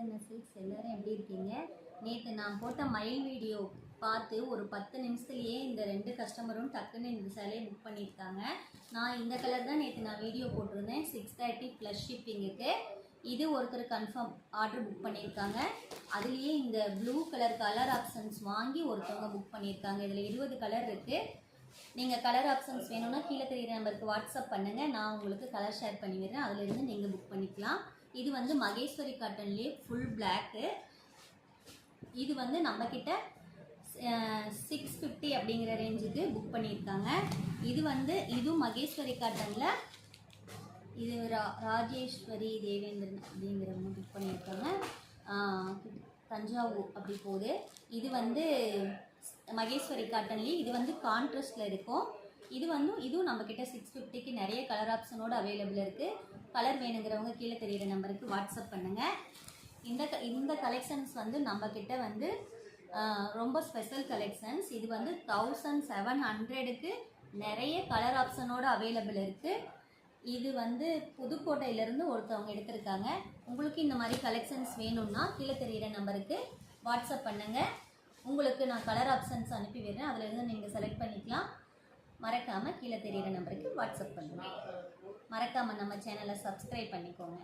Silks எல்லாரும் எப்படி இருக்கீங்க? நேற்று நான் போட்ட மயில் வீடியோ பார்த்து ஒரு 10 நிமிஷத்துலேயே இந்த 2 கஸ்டமரும் டக்குன்னு இந்த சேலையை புக் பண்ணியிருக்காங்க. நான் இந்த கலர் தான் நேற்று நான் வீடியோ போட்டிருந்தேன் 630 ப்ளஸ் ஷிப்பிங்குக்கு. இது ஒருத்தர் கன்ஃபார்ம் ஆர்டர் புக் பண்ணியிருக்காங்க. அதுலேயே இந்த ப்ளூ கலர் ஆப்ஷன்ஸ் வாங்கி ஒருத்தவங்க புக் பண்ணியிருக்காங்க. இதில் 20 கலர் இருக்குது. நீங்கள் கலர் ஆப்ஷன்ஸ் வேணும்னா கீழே தெரிகிற நம்பருக்கு வாட்ஸ்அப் பண்ணுங்கள், நான் உங்களுக்கு கலர் ஷேர் பண்ணிவிடுறேன். அதிலிருந்து நீங்கள் புக் பண்ணிக்கலாம். இது வந்து மகேஸ்வரி காட்டன்லேயே ஃபுல் பிளாக்கு. இது வந்து நம்மக்கிட்ட 650 அப்படிங்கிற ரேஞ்சுக்கு புக் பண்ணியிருக்காங்க. இது வந்து இதுவும் மகேஸ்வரி காட்டனில் இது ராஜேஸ்வரி தேவேந்திரன் அப்படிங்கிறவங்க புக் பண்ணியிருக்காங்க. தஞ்சாவூர் அப்படி போகுது. இது வந்து மகேஸ்வரி காட்டன்லேயே இது வந்து கான்ட்ராஸ்டில் இருக்கும். இது வந்து இதுவும் நம்மக்கிட்ட 650க்கு நிறைய கலர் ஆப்ஷனோடு அவைலபிள் இருக்குது. கலர் வேணுங்கிறவங்க கீழே தெரிகிற நம்பருக்கு வாட்ஸ்அப் பண்ணுங்கள். இந்த கலெக்ஷன்ஸ் வந்து நம்மக்கிட்ட வந்து ரொம்ப ஸ்பெஷல் கலெக்ஷன்ஸ். இது வந்து 1700க்கு நிறைய கலர் ஆப்ஷனோடு அவைலபிள் இருக்குது. இது வந்து புதுக்கோட்டையிலேருந்து ஒருத்தவங்க எடுத்திருக்காங்க. உங்களுக்கு இந்த மாதிரி கலெக்ஷன்ஸ் வேணும்னா கீழே தெரிகிற நம்பருக்கு வாட்ஸ்அப் பண்ணுங்கள். உங்களுக்கு நான் கலர் ஆப்ஷன்ஸ் அனுப்பி விடுறேன், அதிலிருந்து நீங்கள் செலக்ட் பண்ணிக்கலாம். மறக்காமல் கீழே தெரிகிற நம்பருக்கு வாட்ஸ்அப் பண்ணுங்கள். மறக்காமல் நம்ம சேனலை சப்ஸ்கிரைப் பண்ணிக்கோங்க.